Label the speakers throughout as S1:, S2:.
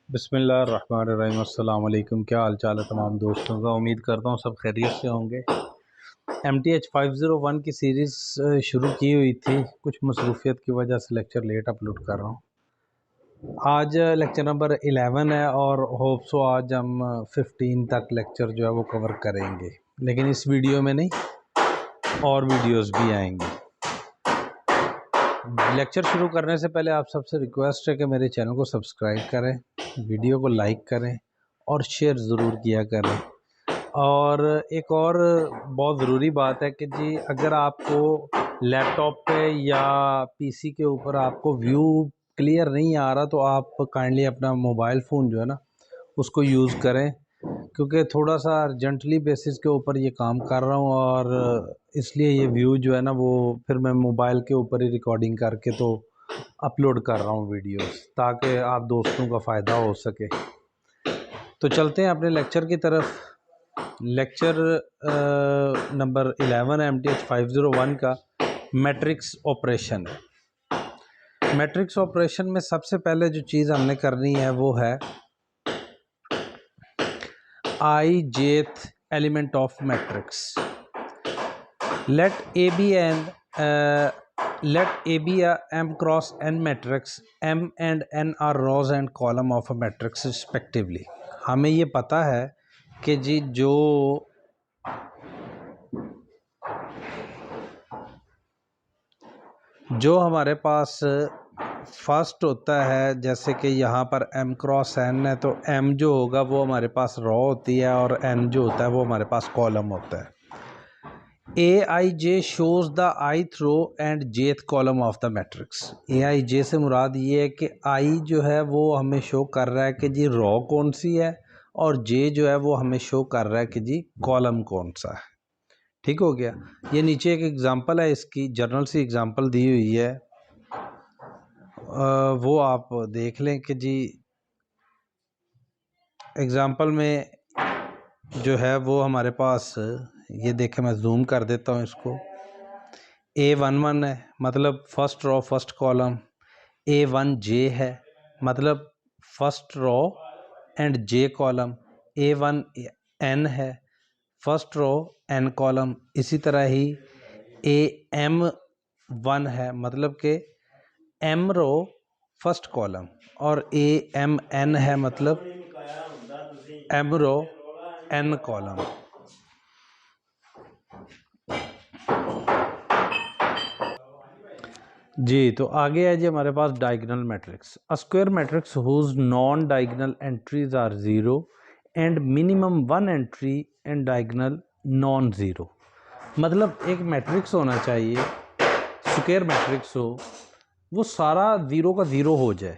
S1: बिस्मिल्लाहिर्रहमानिर्रहीम। अस्सलाम वालेकुम। क्या हाल चाल है तमाम दोस्तों का। उम्मीद करता हूँ सब खैरियत से होंगे। MTH 501 की सीरीज़ शुरू की हुई थी, कुछ मसरूफियत की वजह से लेक्चर लेट अपलोड कर रहा हूँ। आज लेक्चर नंबर 11 है और होप सो आज हम 15 तक लेक्चर जो है वो कवर करेंगे, लेकिन इस वीडियो में नहीं, और वीडियोस भी आएंगी। लेक्चर शुरू करने से पहले आप सबसे रिक्वेस्ट है कि मेरे चैनल को सब्सक्राइब करें, वीडियो को लाइक करें और शेयर ज़रूर किया करें। और एक और बहुत ज़रूरी बात है कि जी अगर आपको लैपटॉप पे या पीसी के ऊपर आपको व्यू क्लियर नहीं आ रहा तो आप काइंडली अपना मोबाइल फ़ोन जो है ना उसको यूज़ करें, क्योंकि थोड़ा सा अर्जेंटली बेसिस के ऊपर ये काम कर रहा हूँ और इसलिए ये व्यू जो है ना वो फिर मैं मोबाइल के ऊपर ही रिकॉर्डिंग करके तो अपलोड कर रहा हूँ वीडियोस, ताकि आप दोस्तों का फ़ायदा हो सके। तो चलते हैं अपने लेक्चर की तरफ। लेक्चर नंबर 11 MTH 501 का मैट्रिक्स ऑपरेशन है। मैट्रिक्स ऑपरेशन में सबसे पहले जो चीज़ हमने करनी है वो है I jth element of matrix. Let A be a M cross N matrix. M and N are rows and column of a matrix respectively. हमें ये पता है कि जी जो हमारे पास फर्स्ट होता है, जैसे कि यहाँ पर M क्रॉस N है, तो M जो होगा वो हमारे पास रो होती है और N जो होता है वो हमारे पास कॉलम होता है। Aij shows the ith row and jth column of the matrix. Aij से मुराद ये है कि I जो है वो हमें शो कर रहा है कि जी रो कौन सी है और J जो है वो हमें शो कर रहा है कि जी कॉलम कौन सा है। ठीक हो गया। ये नीचे एक एग्जांपल है, इसकी जनरल सी एग्जांपल दी हुई है, वो आप देख लें कि जी एग्जांपल में जो है वो हमारे पास ये देखें, मैं जूम कर देता हूँ इसको। A11 है मतलब first row first column, A1J है मतलब first row and J column, A1N है फर्स्ट रो N कॉलम, इसी तरह ही AM1 है मतलब कि M रो फर्स्ट कॉलम, और AMN है मतलब M रो N कॉलम। जी तो आगे है जी हमारे पास diagonal matrix. A square matrix whose non diagonal entries are zero and minimum one entry and diagonal non zero. मतलब एक मैट्रिक्स होना चाहिए, स्क्वायर मैट्रिक्स हो, वो सारा ज़ीरो का ज़ीरो हो जाए,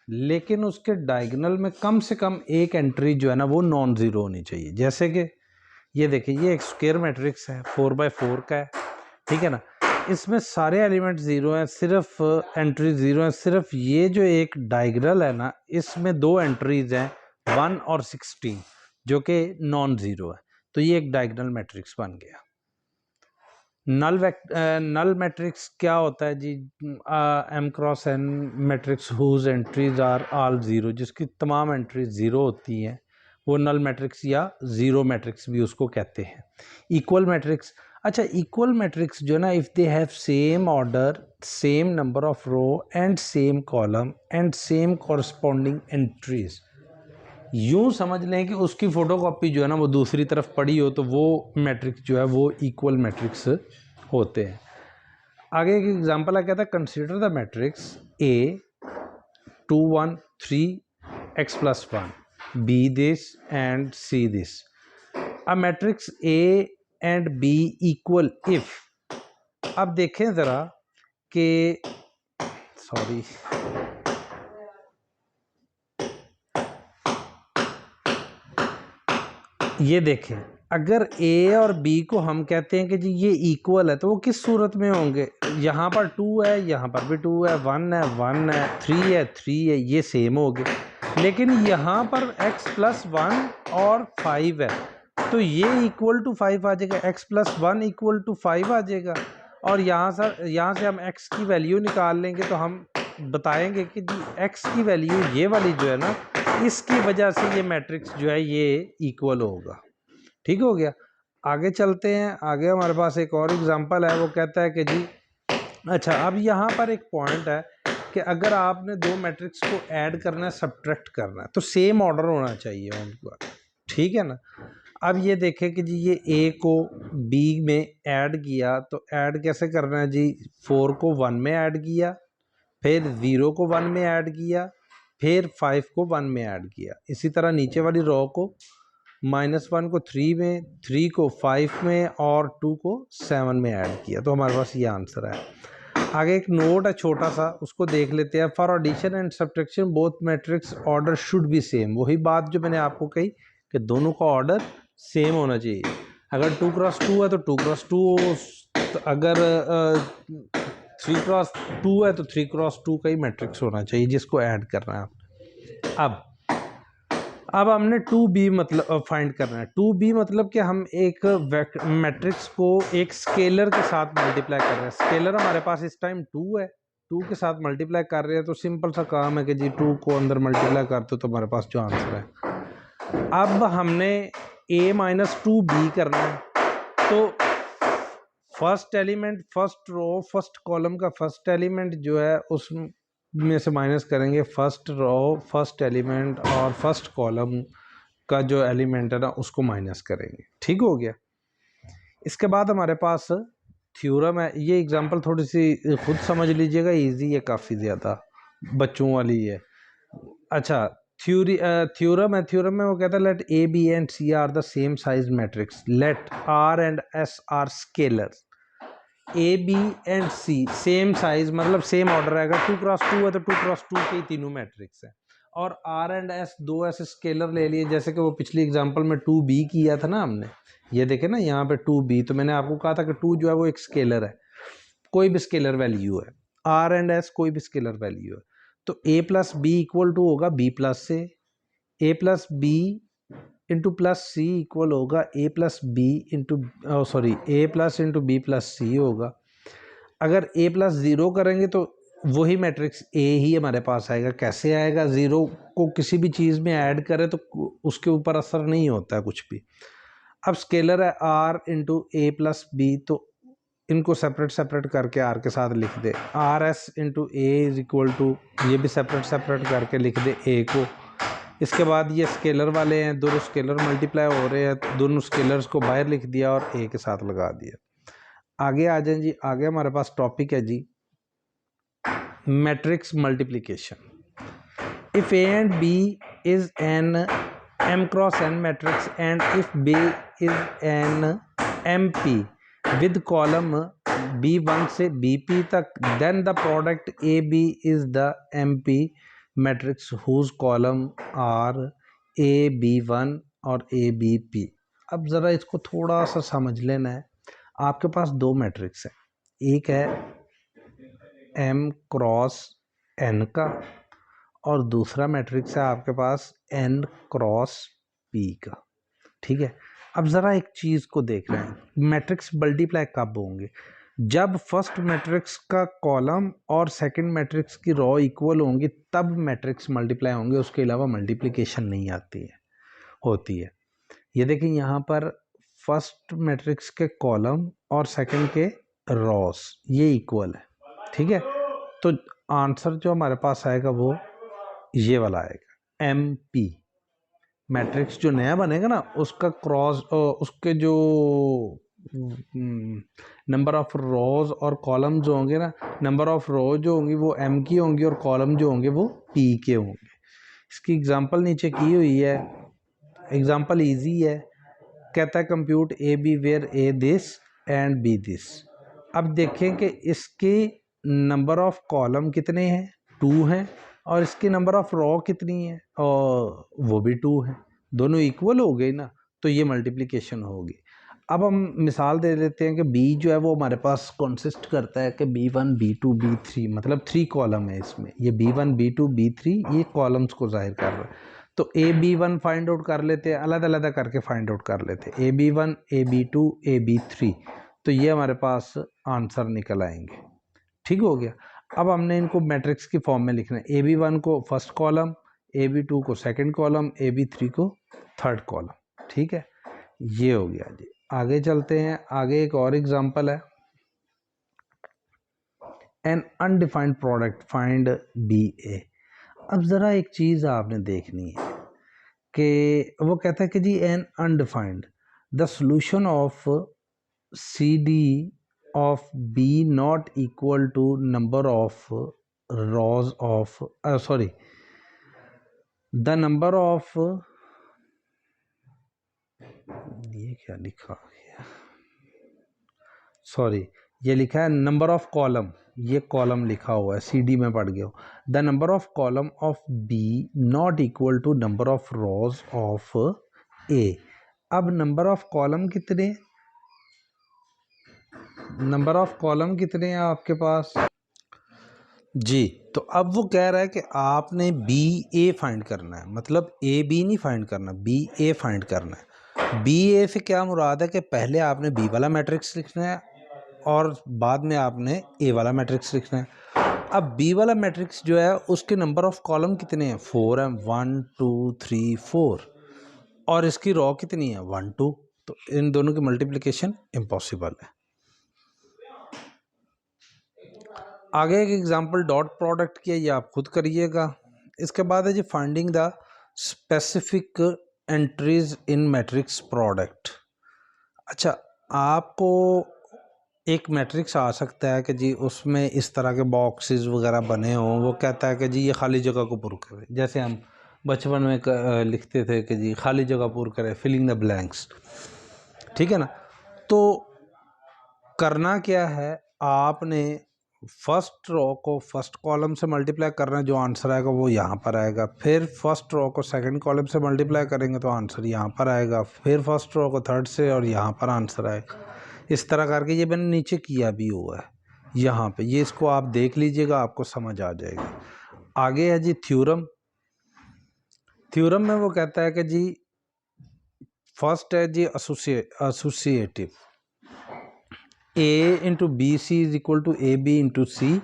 S1: लेकिन उसके डायगोनल में कम से कम एक एंट्री जो है ना वो नॉन ज़ीरो होनी चाहिए। जैसे कि ये देखिए, ये एक स्क्वायर मैट्रिक्स है, 4x4 का है, ठीक है ना। इसमें सारे एलिमेंट ज़ीरो हैं, सिर्फ एंट्री ज़ीरो है। सिर्फ ये जो एक डायगोनल है ना, इसमें दो एंट्रीज हैं 1 और 16 जो कि नॉन ज़ीरो है, तो ये एक डायगोनल मैट्रिक्स बन गया। नल मैट्रिक्स क्या होता है जी? M cross N matrix whose entries are all zero, जिसकी तमाम एंट्रीज ज़ीरो होती हैं, वो नल मैट्रिक्स या ज़ीरो मैट्रिक्स भी उसको कहते हैं। इक्वल मैट्रिक्स, अच्छा इक्वल मैट्रिक्स जो है ना, if they have same order, same number of row and same column and same corresponding entries, यूँ समझ लें कि उसकी फ़ोटोकॉपी जो है ना वो दूसरी तरफ पड़ी हो, तो वो मैट्रिक्स जो है वो इक्वल मैट्रिक्स होते हैं। आगे एक एग्जांपल है, कहता है consider the matrix A 2 1 3 x plus 1 B this and C this, a matrix A and B equal if। अब देखें ज़रा कि सॉरी, ये देखें, अगर A और B को हम कहते हैं कि जी ये इक्वल है, तो वो किस सूरत में होंगे? यहाँ पर 2 है, यहाँ पर भी 2 है, 1 है 1 है, 3 है 3 है, ये सेम हो गए। लेकिन यहाँ पर x प्लस 1 और 5 है, तो ये इक्वल टू 5 आ जाएगा, x प्लस 1 इक्वल टू 5 आ जाएगा। और यहाँ से हम x की वैल्यू निकाल लेंगे, तो हम बताएंगे कि जी x की वैल्यू ये वाली जो है ना इसकी वजह से ये मैट्रिक्स जो है ये इक्वल होगा। ठीक हो गया। आगे चलते हैं। आगे हमारे पास एक और एग्जांपल है, वो कहता है कि जी अच्छा, अब यहाँ पर एक पॉइंट है कि अगर आपने दो मैट्रिक्स को ऐड करना है, सब्ट्रैक्ट करना है, तो सेम ऑर्डर होना चाहिए उनका। ठीक है ना। अब ये देखें कि जी ये ए को बी में ऐड किया, तो ऐड कैसे करना है जी, 4 को 1 में ऐड किया, फिर 0 को 1 में ऐड किया, फिर 5 को 1 में ऐड किया। इसी तरह नीचे वाली रो को -1 को 3 में, 3 को 5 में और 2 को 7 में ऐड किया। तो हमारे पास ये आंसर है। आगे एक नोट है छोटा सा, उसको देख लेते हैं। For addition and subtraction both matrix order should be same. वही बात जो मैंने आपको कही कि दोनों का ऑर्डर सेम होना चाहिए। अगर 2 क्रॉस 2 है तो 2 क्रॉस 2, अगर 3 क्रॉस 2 है तो 3 क्रॉस 2 का ही मैट्रिक्स होना चाहिए जिसको ऐड करना है। अब हमने 2b मतलब फाइंड करना है। 2b मतलब कि हम एक मैट्रिक्स को एक स्केलर के साथ मल्टीप्लाई कर रहे हैं। स्केलर हमारे पास इस टाइम 2 है, 2 के साथ मल्टीप्लाई कर रहे हैं, तो सिंपल सा काम है कि जी 2 को अंदर मल्टीप्लाई कर दो तो हमारे पास जो आंसर है। अब हमने a-2b करना है, तो first element, first row, first column का फर्स्ट एलिमेंट जो है उस में से माइनस करेंगे फर्स्ट रो, फर्स्ट एलिमेंट और फर्स्ट कॉलम का जो एलिमेंट है ना उसको माइनस करेंगे। ठीक हो गया। इसके बाद हमारे पास थ्योरम है। ये एग्जांपल थोड़ी सी खुद समझ लीजिएगा, इजी है, काफ़ी ज़्यादा बच्चों वाली है। अच्छा, थ्योरम है। थ्योरम में वो कहता है let A B and C are the same size matrix, let R and S are scalars. A B and C same size मतलब सेम ऑर्डर है। अगर 2 क्रॉस 2 है तो 2 क्रॉस 2 के ही तीनों मैट्रिक्स हैं। और आर एंड एस दो ऐसे स्केलर ले लिए, जैसे कि वो पिछली एग्जांपल में 2b किया था ना हमने। ये देखे ना यहाँ पे 2b, तो मैंने आपको कहा था कि 2 जो है वो एक स्केलर है, कोई भी स्केलर वैल्यू है। आर एंड एस कोई भी स्केलर वैल्यू है। तो a plus b equal to होगा b प्लस से, a plus b into plus c equal होगा a plus b into a plus into b plus c होगा। अगर a प्लस 0 करेंगे तो वही मैट्रिक्स a ही हमारे पास आएगा। कैसे आएगा, 0 को किसी भी चीज़ में ऐड करें तो उसके ऊपर असर नहीं होता है कुछ भी। अब स्केलर है r into a plus b, तो इनको सेपरेट सेपरेट करके r के साथ लिख दे। R s into a is equal to, ये भी सेपरेट सेपरेट करके लिख दे a को। इसके बाद ये स्केलर वाले हैं, दोनों स्केलर मल्टीप्लाई हो रहे हैं, दोनों स्केलर्स को बाहर लिख दिया और a के साथ लगा दिया। आगे आ जाए जी। आगे हमारे पास टॉपिक है जी matrix multiplication. If a and b is an m cross n matrix and if b is an mp with column b1 से bp तक, then the product ab is the mp matrix whose column are ab1 और abp। अब ज़रा इसको थोड़ा सा समझ लेना है। आपके पास दो मैट्रिक्स हैं, एक है m क्रॉस n का और दूसरा मैट्रिक्स है आपके पास n क्रॉस p का। ठीक है। अब ज़रा एक चीज़ को देख रहे हैं, मैट्रिक्स मल्टीप्लाई कब होंगे, जब फर्स्ट मैट्रिक्स का कॉलम और सेकंड मैट्रिक्स की रो इक्वल होंगी तब मैट्रिक्स मल्टीप्लाई होंगे। उसके अलावा मल्टीप्लिकेशन नहीं होती है। ये देखिए यहाँ पर फर्स्ट मैट्रिक्स के कॉलम और सेकंड के रोस ये इक्वल है। ठीक है। तो आंसर जो हमारे पास आएगा वो ये वाला आएगा, MP मैट्रिक्स जो नया बनेगा ना उसका क्रॉस, उसके जो नंबर ऑफ रोज और कॉलम जो होंगे ना, नंबर ऑफ रोज जो होंगी वो m की होंगी और कॉलम जो होंगे वो p के होंगे। इसकी एग्जांपल नीचे की हुई है। एग्जांपल इजी है। कहता है compute A B where A this and B this. अब देखें कि इसकी नंबर ऑफ कॉलम कितने हैं, 2 हैं, और इसकी नंबर ऑफ रो कितनी है, और वो भी 2 है। दोनों इक्वल हो गई ना, तो ये मल्टीप्लिकेशन होगी। अब हम मिसाल दे देते हैं कि b जो है वो हमारे पास कंसिस्ट करता है कि b1 b2 b3, मतलब 3 कॉलम है इसमें। ये b1 b2 b3 ये कॉलम्स को जाहिर कर रहा है। तो A B one find out कर लेते हैं, अलग अलग करके फाइंड आउट कर लेते हैं, AB1 AB2 AB3। तो ये हमारे पास आंसर निकल आएंगे। ठीक हो गया। अब हमने इनको मैट्रिक्स की फॉर्म में लिखना है। AB1 को फर्स्ट कॉलम, AB2 को सेकंड कॉलम, AB3 को थर्ड कॉलम। ठीक है, ये हो गया जी। आगे चलते हैं, आगे एक और एग्जांपल है, an undefined product find BA। अब ज़रा एक चीज़ आपने देखनी है कि वो कहता है कि जी an undefined the solution of CD of B not equal to number of rows of sorry the number of ये क्या लिखा है, सॉरी ये लिखा है नंबर ऑफ कॉलम, ये कॉलम लिखा हुआ है, CD में पढ़ गया, the number of column of B not equal to number of rows of A। अब नंबर ऑफ कॉलम कितने, नंबर ऑफ कॉलम कितने हैं आपके पास जी। तो अब वो कह रहा है कि आपने BA फाइंड करना है, मतलब AB नहीं फाइंड करना, BA फाइंड करना है। BA से क्या मुराद है कि पहले आपने B वाला मैट्रिक्स लिखना है और बाद में आपने A वाला मैट्रिक्स लिखना है। अब B वाला मैट्रिक्स जो है उसके नंबर ऑफ कॉलम कितने हैं, 4 हैं, 1 2 3 4, और इसकी रॉ कितनी है, 1 2। तो इन दोनों की मल्टीप्लिकेशन इम्पॉसिबल है। आगे एक एग्जांपल डॉट प्रोडक्ट किया, ये आप खुद करिएगा। इसके बाद है जी finding the specific entries in matrix product. अच्छा, आपको एक मैट्रिक्स आ सकता है कि जी उसमें इस तरह के बॉक्सेस वगैरह बने हों, वो कहता है कि जी ये खाली जगह को पूरा करे, जैसे हम बचपन में लिखते थे कि जी खाली जगह पूरा करे, फिलिंग द ब्लैंक्स। ठीक है ना। तो करना क्या है, आपने फर्स्ट रो को फर्स्ट कॉलम से मल्टीप्लाई करना है, जो आंसर आएगा वो यहाँ पर आएगा। फिर फर्स्ट रो को सेकंड कॉलम से मल्टीप्लाई करेंगे तो आंसर यहाँ पर आएगा। फिर फर्स्ट रो को थर्ड से, और यहाँ पर आंसर आएगा। इस तरह करके ये मैंने नीचे किया भी हुआ है यहाँ पे, ये इसको आप देख लीजिएगा, आपको समझ आ जाएगा। आगे है जी थ्योरम। थ्योरम में वो कहता है कि जी फर्स्ट है जी associative, A into b c is equal to a b into c,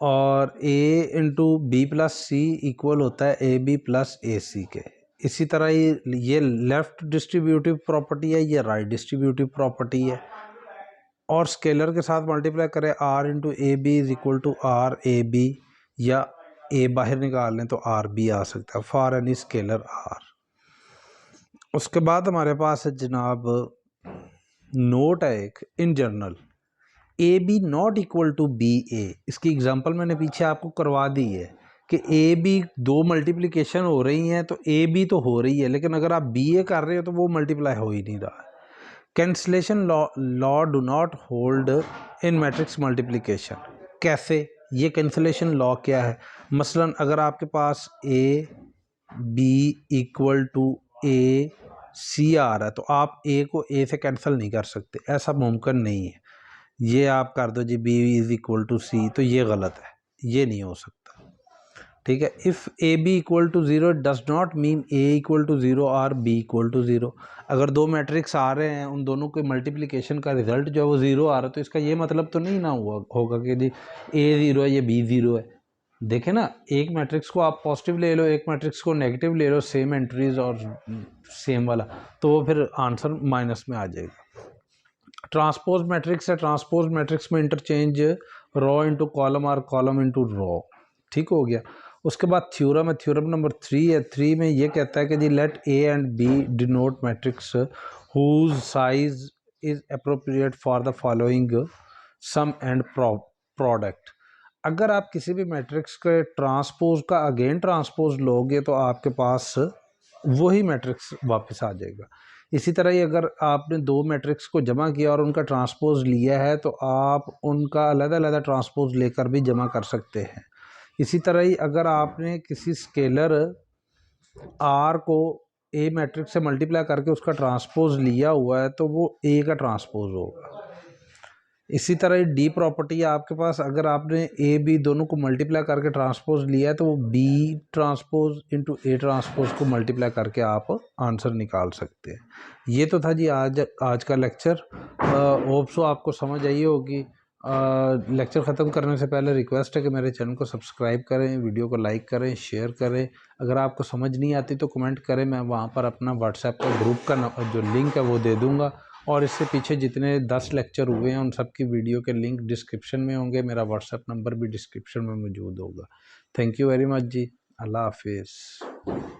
S1: और A into b plus c equal होता है ए बी प्लस ए सी के। इसी तरह ये लेफ्ट डिस्ट्रीब्यूटिव प्रॉपर्टी है, ये राइट डिस्ट्रीब्यूटिव प्रॉपर्टी है। और स्केलर के साथ मल्टीप्लाई करें, R into A B is equal to R A B, या A बाहर निकाल लें तो R B आ सकता है, फॉर एनी स्केलर R। उसके बाद हमारे पास है जनाब नोट है एक in general, a b not equal to b a. इसकी एग्जांपल मैंने पीछे आपको करवा दी है कि ए बी दो मल्टीप्लिकेशन हो रही हैं तो ए बी तो हो रही है, लेकिन अगर आप बी ए कर रहे हो तो वो मल्टीप्लाई हो ही नहीं रहा है। Cancellation law do not hold in matrix multiplication. कैसे, ये कैंसलेशन लॉ क्या है, मसलन अगर आपके पास ए बी इक्वल टू ए सी आ रहा है तो आप ए को ए से कैंसिल नहीं कर सकते, ऐसा मुमकिन नहीं है। ये आप कर दो जी b is equal to c, तो ये गलत है, ये नहीं हो सकता। ठीक है, if A B equal to zero does not mean A equal to zero और बी इक्वल टू ज़ीरो। अगर दो मैट्रिक्स आ रहे हैं, उन दोनों के मल्टीप्लिकेशन का रिजल्ट जो है वो ज़ीरो आ रहा है, तो इसका ये मतलब तो नहीं ना हुआ होगा कि जी ए ज़ीरो है या बी ज़ीरो है। देखें ना, एक मैट्रिक्स को आप पॉजिटिव ले लो, एक मैट्रिक्स को नेगेटिव ले लो, सेम एंट्रीज और सेम वाला, तो वो फिर आंसर माइनस में आ जाएगा। ट्रांसपोज मैट्रिक्स है, ट्रांसपोज मैट्रिक्स में इंटरचेंज रो इंटू कॉलम और कॉलम इंटू रो। ठीक हो गया। उसके बाद थ्योरम है, थ्योरम नंबर 3 है। 3 में ये कहता है कि जी let a and b denote matrix whose size is appropriate for the following sum and product. अगर आप किसी भी मैट्रिक्स के ट्रांसपोज का अगेन ट्रांसपोज लोगे तो आपके पास वही मैट्रिक्स वापस आ जाएगा। इसी तरह ही अगर आपने दो मैट्रिक्स को जमा किया और उनका ट्रांसपोज लिया है तो आप उनका अलग-अलग ट्रांसपोज लेकर भी जमा कर सकते हैं। इसी तरह ही अगर आपने किसी स्केलर R को ए मैट्रिक्स से मल्टीप्लाई करके उसका ट्रांसपोज लिया हुआ है तो वो ए का ट्रांसपोज होगा। इसी तरह डी प्रॉपर्टी है आपके पास, अगर आपने ए बी दोनों को मल्टीप्लाई करके ट्रांसपोज लिया है तो वो B transpose into A transpose को मल्टीप्लाई करके आप आंसर निकाल सकते हैं। ये तो था जी आज का लेक्चर। होप सो आपको समझ आई होगी। लेक्चर ख़त्म करने से पहले रिक्वेस्ट है कि मेरे चैनल को सब्सक्राइब करें, वीडियो को लाइक करें, शेयर करें। अगर आपको समझ नहीं आती तो कमेंट करें, मैं वहाँ पर अपना व्हाट्सएप का ग्रुप का जो लिंक है वो दे दूँगा। और इससे पीछे जितने 10 लेक्चर हुए हैं उन सब की वीडियो के लिंक डिस्क्रिप्शन में होंगे। मेरा व्हाट्सएप नंबर भी डिस्क्रिप्शन में मौजूद होगा। थैंक यू वेरी मच जी। अल्लाह हाफिज़।